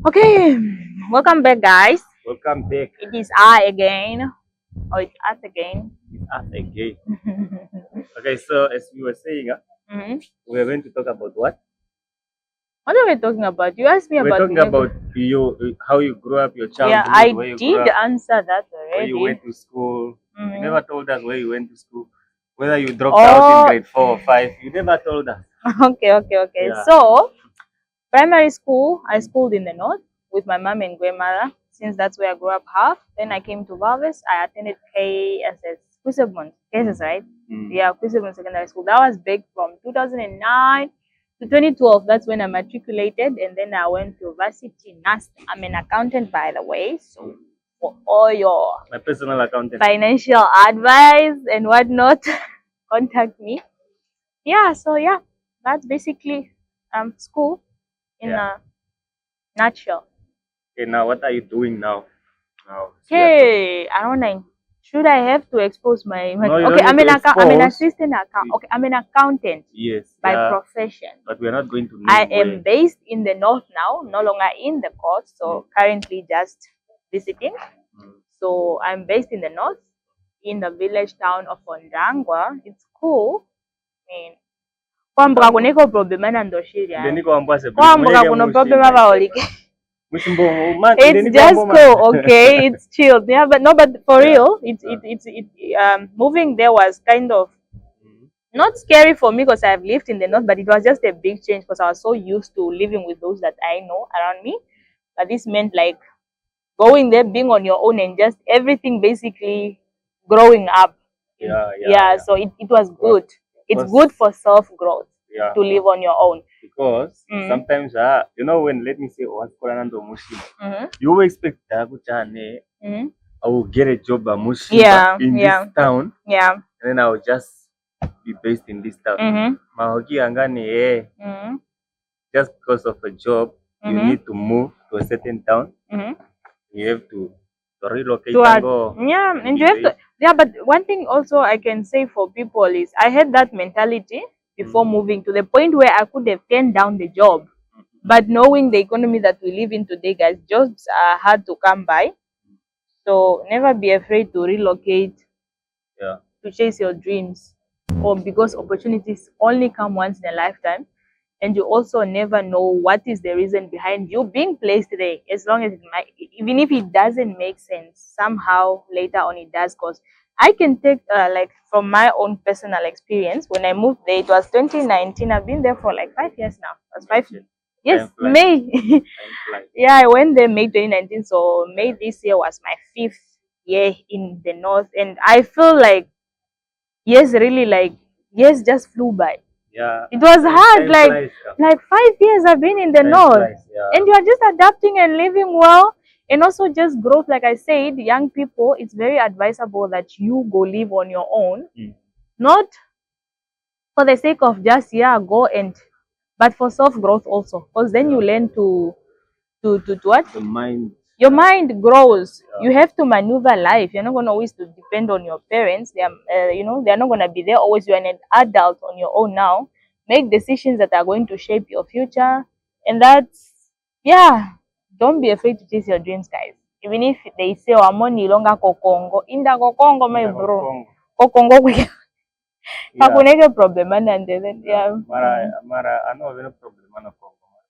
Okay, welcome back, guys. Welcome back. It is I again. Oh, it's us again. It's us again. Okay, so as we were saying, we are going to talk about what? What are we talking about? You asked me We're about talking about you, how you grew up, your Yeah, childhood, I where you did grew up, answer that where you already. went to school. You Mhm. never told us where you went to school, whether you dropped out in Oh, grade 4 or 5. You never told us. okay. Yeah. So, primary school, I schooled in the north with my mom and grandmother, since that's where I grew up half. Then I came to Valves. I attended KSS, Kusebon, KSS, right? Yeah, Kusebon Secondary School. That was big from 2009 to 2012. That's when I matriculated, and then I went to varsity. I'm an accountant, by the way. So for all your My personal accountant. financial advice and whatnot, contact me. Yeah, so yeah, that's basically school in Yeah. a nutshell. Okay, now what are you doing now? Okay, I don't know. Should I have to expose my No, you okay, don't need to I'm an expose. assistant account. Okay, I'm an accountant Yes. by Yeah. profession. But we're not going to name I where. am based in the north now, no longer in the coast, so currently just visiting. So I'm based in the north, in the village town of Ondangwa. It's cool. I mean, kwambuka kuneko problem anandoshiri. Kwambuka kuno problem abaolike. It's just cool, okay. It's chilled. Yeah, but no, but for real, moving there was kind of not scary for me because I've lived in the north, but it was just a big change because I was so used to living with those that I know around me. But this meant like going there, being on your own, and just everything basically growing up. Yeah. So it was good. It's good for self growth to live on your own. Because sometimes, when let me say, you expect I will get a job at Mushimba in this town, Yeah. and then I will just be based in this town. Just because of a job, you need to move to a certain town. You have to relocate and go. Yeah, and you have to. Yeah, but one thing also I can say for people is I had that mentality before moving to the point where I could have turned down the job. But knowing the economy that we live in today, guys, jobs are hard to come by. So never be afraid to relocate, to chase your dreams, or because opportunities only come once in a lifetime. And you also never know what is the reason behind you being placed there. As long as it might, even if it doesn't make sense, somehow later on it does. Cause I can take like from my own personal experience. When I moved there, it was 2019. I've been there for like 5 years now. It was 5 years. Yes, May. Yeah, I went there May 2019. So May this year was my 5th year in the north, and I feel like really like just flew by. Yeah, it was hard, like 5 years I've been in the north, and you are just adapting and living well, and also just growth. Like I said, young people, it's very advisable that you go live on your own, not for the sake of just go and, but for self growth also, because then you learn to what the mind. Your mind grows. You have to maneuver life. You're not going to always to depend on your parents. They are, they're not going to be there always. You're an adult on your own now. Make decisions that are going to shape your future. And that's, don't be afraid to chase your dreams, guys. Even if they say, "Oh, money longer kokongo." In the kokongo, my bro. Kokongo, hakuneke problem. And then, Mara, I know no problem.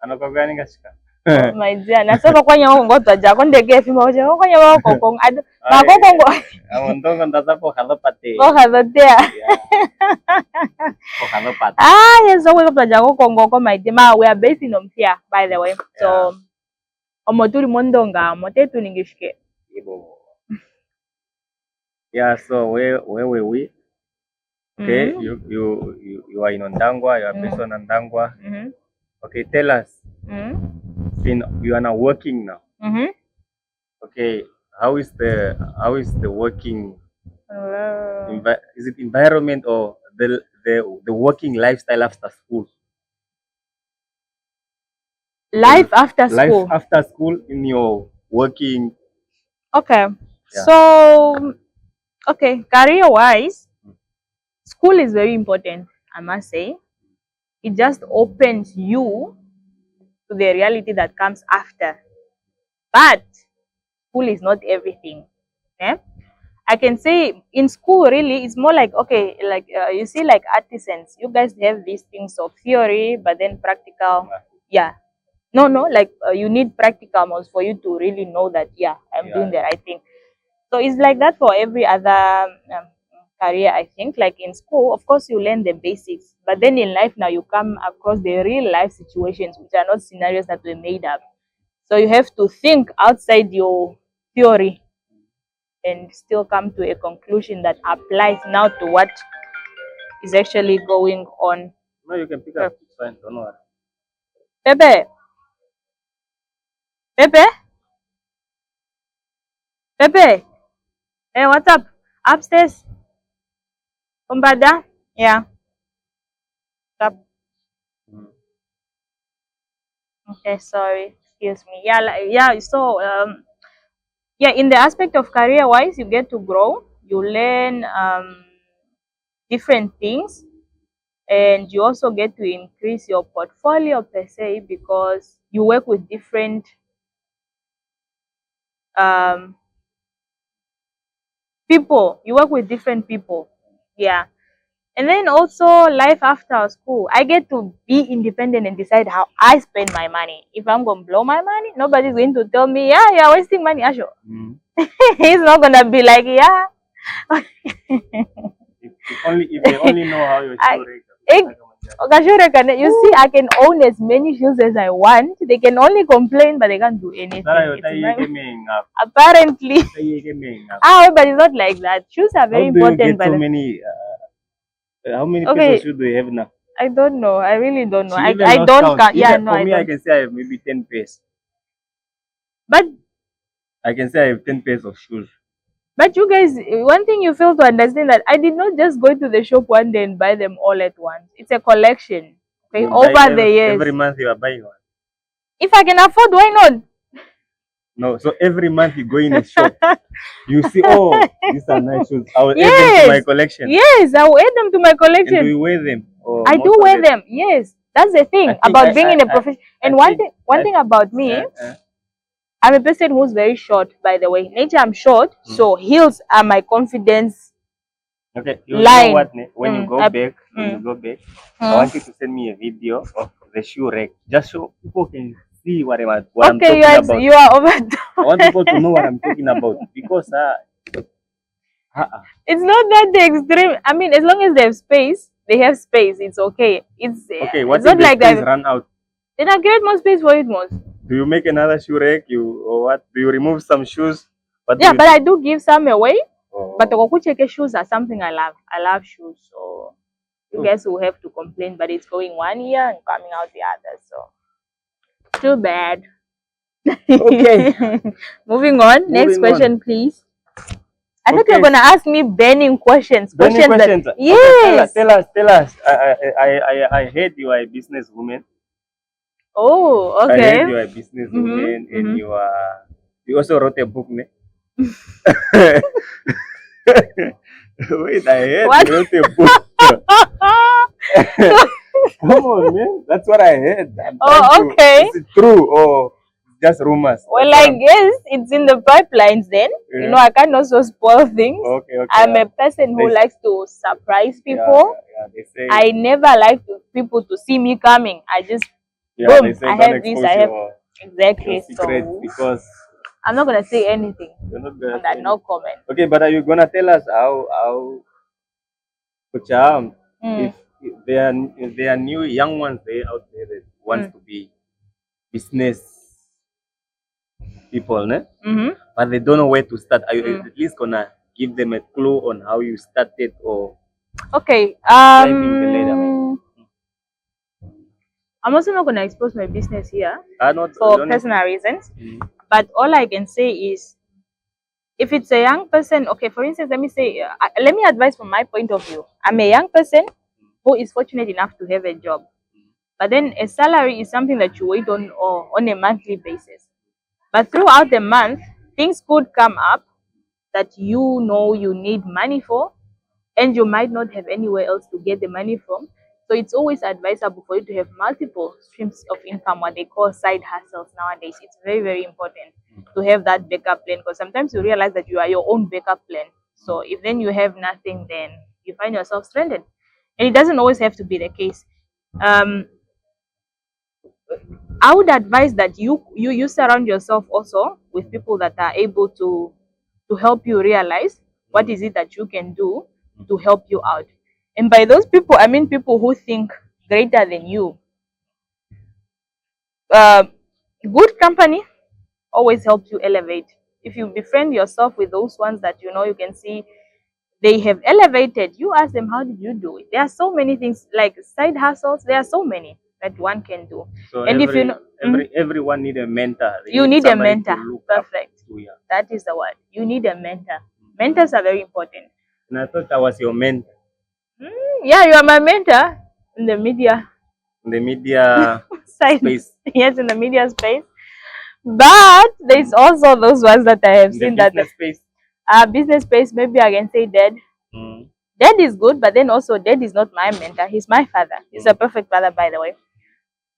Ano kagani gasika. My dear, nasema kwanya ngo twaja ko ndege fima oje ko kwanya ba kokong ado ba kokong go Amontongo ndasa ko halopate. Ko halotea. Ko halopate. Yes, so we twaja ko kongo ko my dear. We are based in Omtia, by the way. So omoturi mondonga motetu ningishike. Yeah, so where were we? Okay, you are in Ondangwa, you are based on Ondangwa. Okay, tell us. You are now working now. Okay, how is the working? Is it environment or the working lifestyle after school? Life after school. Life after school in your working. Okay. Yeah. So, career wise, school is very important, I must say. It just opens you to the reality that comes after But school is not everything. Eh? I can say in school, really, it's more like, okay, like you see, like artisans, you guys have these things of theory, but then practical. Yeah. No, like you need practicals for you to really know that, yeah, I'm doing the right thing. So it's like that for every other career, I think. Like in school, of course, you learn the basics, but then in life now you come across the real life situations, which are not scenarios that were made up. So you have to think outside your theory and still come to a conclusion that applies now to what is actually going on. No, you can pick up. It's fine. Don't worry. Pepe, Pepe, Pepe. Hey, what's up? Upstairs? Umbada? Yeah. Up. Okay, sorry. Excuse me. Yeah, yeah. So, yeah, in the aspect of career-wise, you get to grow. You learn different things, and you also get to increase your portfolio per se because you work with different people. You work with different people. Yeah. And then also life after school. I get to be independent and decide how I spend my money. If I'm gonna blow my money, nobody's going to tell me, yeah, you're wasting money, Asho. He's not gonna be like, yeah. If they only know how you you see, I can own as many shoes as I want. They can only complain, but they can't do anything. Apparently. But it's not like that. Shoes are very important. How many pairs of shoes do you have now? I don't know. I really don't know. I don't count. Yeah, no. For me, I can say I have maybe 10 pairs. But I can say I have 10 pairs of shoes. But you guys, one thing you fail to understand that I did not just go to the shop one day and buy them all at once. It's a collection. Okay, over the years. Every month you are buying one. If I can afford, why not? No, so every month you go in a shop, you see, oh, these are nice shoes. I will add them to my collection. Yes, I will add them to my collection. And do you wear them? I do wear them. Yes, that's the thing about being in a profession. And one thing about me. I'm a person who's very short, by the way. Nature, I'm short, so heels are my confidence. Okay, you know what? When you go back, I want you to send me a video of the shoe rack, just so people can see what I'm talking about. You are over. I want people to know what I'm talking about because it's not that the extreme. I mean, as long as they have space, It's okay. It's okay. What it's not like that. Run out. Then I create more space for it, most. Do you make another shoe rack? Or what? Do you remove some shoes? But I do give some away. Oh. But the shoes are something I love. I love shoes, so you guys will have to complain. But it's going one year and coming out the other, so too bad. Okay. Moving on. Next question, please. I thought you were gonna ask me burning questions. Questions. Yes. Okay, tell us. I heard you are a businesswoman. Oh, okay. I heard you are a businesswoman and you also wrote a book, ne? Wait, I heard you wrote a book. Come on, man. That's what I heard. Okay. Is it true or just rumors? Well, I guess it's in the pipelines then. Yeah. You know, I can't also spoil things. Okay. I'm a person who likes to surprise people. They say, I never like people to see me coming. I just boom, I have this, I have exactly. So because I'm not gonna say anything. You're not gonna say no comment. Okay, but are you gonna tell us how if there are new young ones there out there that wants to be business people, ne? But they don't know where to start. Are you at least gonna give them a clue on how you started or okay? Climbing the ladder? I'm also not going to expose my business here for personal reasons. But all I can say is, if it's a young person, okay, for instance, let me advise from my point of view. I'm a young person who is fortunate enough to have a job. But then a salary is something that you wait on a monthly basis. But throughout the month, things could come up that you know you need money for, and you might not have anywhere else to get the money from. So it's always advisable for you to have multiple streams of income, what they call side hustles nowadays. It's very, very important. to have that backup plan, because sometimes you realize that you are your own backup plan. So if then you have nothing, then you find yourself stranded. And it doesn't always have to be the case. I would advise that you surround yourself also with people that are able to help you realize what is it that you can do to help you out. And by those people, I mean people who think greater than you. Good company always helps you elevate. If you befriend yourself with those ones that you know you can see they have elevated, you ask them, how did you do it? There are so many things like side hustles. There are so many that one can do. So and if you know, everyone need a mentor. You need a somebody mentor. to look up Perfect. to, yeah. That is the word. You need a mentor. Mentors are very important. And I thought I was your mentor Yeah, you are my mentor in the media in the media side. space. Yes, in the media space. But there's also those ones that I have In seen the that business space. business space, maybe I can say Dad. Dad is good, but then also Dad is not my mentor. He's my father. He's a perfect father, by the way.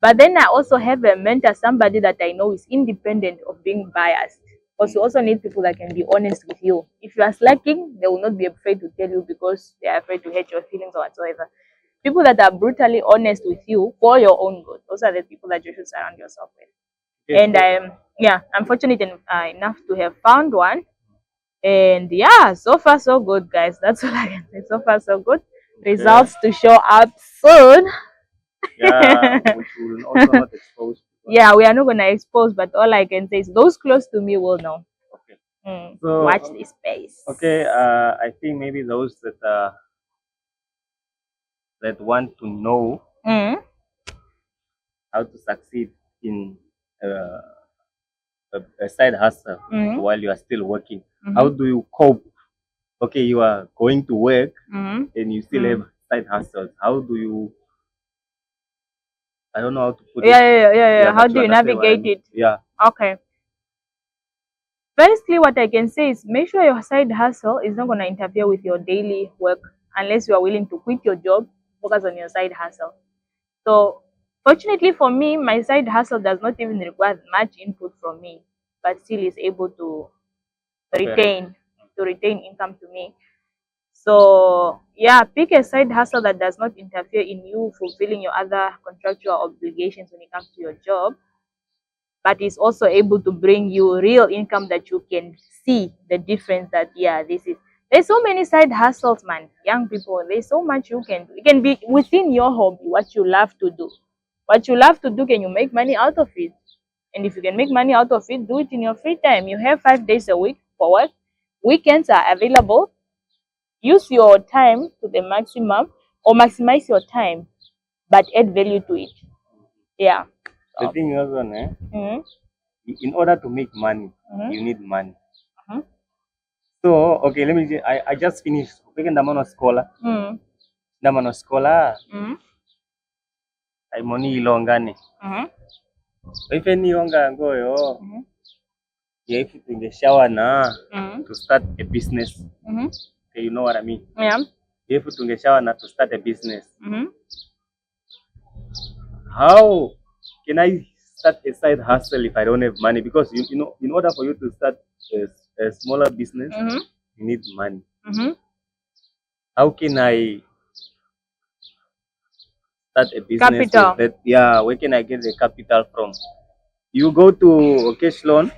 But then I also have a mentor, somebody that I know is independent of being biased. Because you also need people that can be honest with you. If you are slacking, they will not be afraid to tell you because they are afraid to hurt your feelings or whatsoever. People that are brutally honest with you for your own good. Those are the people that you should surround yourself with. Yes, And I'm fortunate enough to have found one. And yeah, so far so good, guys. That's all I can say. So far so good. Results to show up soon. Yeah, which will also not expose. Yeah, we are not gonna expose, but all I can say is those close to me will know. Okay. So Watch this space. Okay, I think maybe those that want to know how to succeed in a side hustle while you are still working. How do you cope? Okay, you are going to work and you still have side hustles. How do you? I don't know how to put it. Yeah. How do you navigate it? Yeah. Okay. Firstly, what I can say is make sure your side hustle is not going to interfere with your daily work unless you are willing to quit your job, focus on your side hustle. So, fortunately for me, my side hustle does not even require much input from me, but still is able to retain income to me. So, yeah, pick a side hustle that does not interfere in you fulfilling your other contractual obligations when it comes to your job, but is also able to bring you real income that you can see the difference that, this is. There's so many side hustles, man. Young people, there's so much you can do. It can be within your hobby, what you love to do. What you love to do, can you make money out of it? And if you can make money out of it, do it in your free time. You have 5 days a week for work. Weekends are available. Use your time to the maximum or maximize your time, but add value to it. Yeah. The thing is, in order to make money, you need money. So, okay, let me say, I just finished. Speaking the man scholar. The man scholar. I'm money ilongane. If any younger go yo, you have to in the shower na to start a business. Okay, you know what I mean? Yeah. You have to in the shower na to start a business. How can I start a side hustle if I don't have money? Because you know, in order for you to start a smaller business, you need money. How can I start a business? Capital. That, yeah, where can I get the capital from? You go to cash loan.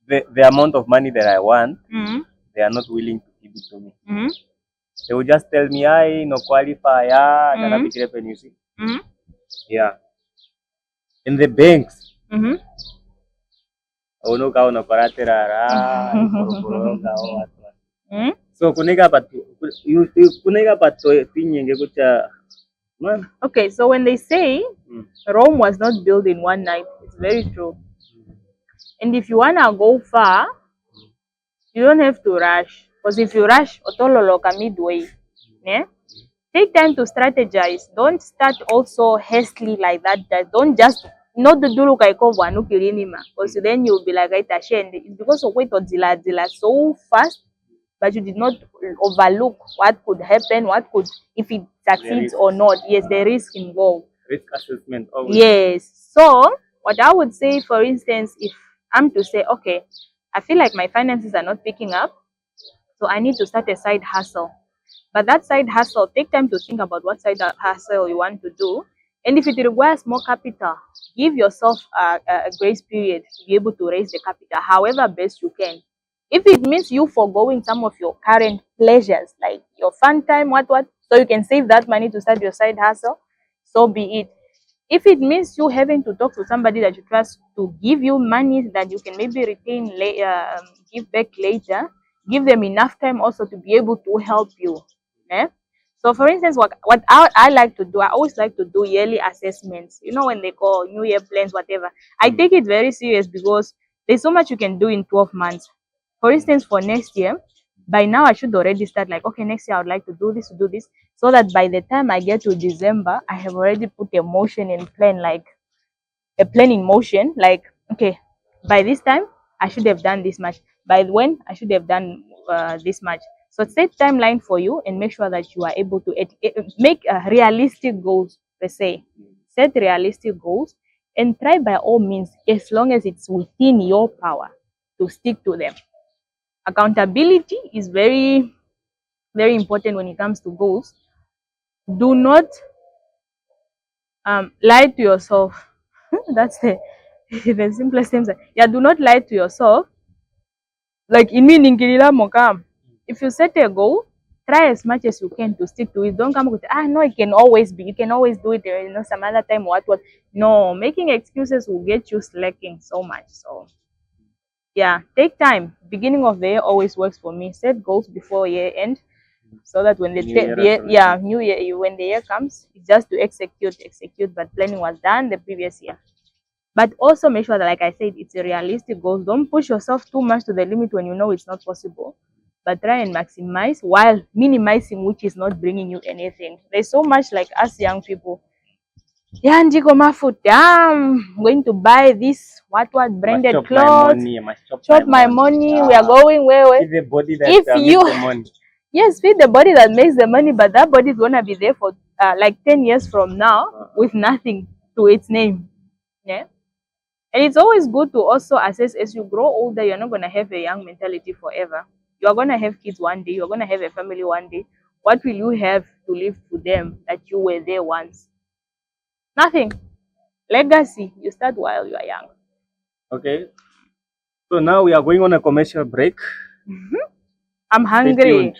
The amount of money that I want, they are not willing to give it to me. They will just tell me, I no qualify, you see. Yeah. In the banks, so okay, so when they say Rome was not built in one night, it's very true. And if you wanna go far, you don't have to rush. Because if you rush, otololoka midway. Yeah? Take time to strategize. Don't start also hastily like that. Don't just not the do like one because then you'll be like it's because of wait zilla so fast, but you did not overlook what could happen, what could, if it succeeds or not. Yes, the risk involved. Risk assessment always. Yes. So what I would say, for instance, if I'm to say, okay, I feel like my finances are not picking up, so I need to start a side hustle. But that side hustle, take time to think about what side hustle you want to do. And if it requires more capital, give yourself a grace period to be able to raise the capital however best you can. If it means you foregoing some of your current pleasures, like your fun time, so you can save that money to start your side hustle, so be it. If it means you having to talk to somebody that you trust to give you money that you can maybe retain later, give back later, give them enough time also to be able to help you. Eh? So, for instance, what I like to do, I always like to do yearly assessments. You know, when they call New Year plans, whatever. I take it very serious because there's so much you can do in 12 months. For instance, for next year, by now I should already start like, okay, next year I would like to do this, so that by the time I get to December, I have already put a motion in plan, like a plan in motion, like, okay, by this time I should have done this much. By when I should have done this much. So set timeline for you and make sure that you are able to make realistic goals per se. Set realistic goals and try by all means, as long as it's within your power, to stick to them. Accountability is very, very important when it comes to goals. Do not lie to yourself. That's the simplest thing. Yeah, do not lie to yourself. Like in meaning, if you set a goal, try as much as you can to stick to it. Don't come with no, it can always be. You can always do it. You know, some other time, what. No, making excuses will get you slacking so much. So yeah, take time. Beginning of the year always works for me. Set goals before year end, so that when the new year, when the year comes, it's just to execute. But planning was done the previous year. But also make sure that, like I said, it's a realistic goal. Don't push yourself too much to the limit when you know it's not possible. But try and maximize while minimizing which is not bringing you anything. There's so much like us young people. Yeah, Njiko Mafut, I'm going to buy this what branded clothes. Chop my money. We are going where? Feed the body that If makes you the money. yes, feed the body that makes the money, but that body is gonna be there for like 10 years from now with nothing to its name. Yeah. And it's always good to also assess as you grow older, you're not gonna have a young mentality forever. You're gonna have kids one day, you're gonna have a family one day. What will you have to leave to them that you were there once? Nothing. Legacy, you start while you are young. Okay. So now we are going on a commercial break. I'm hungry.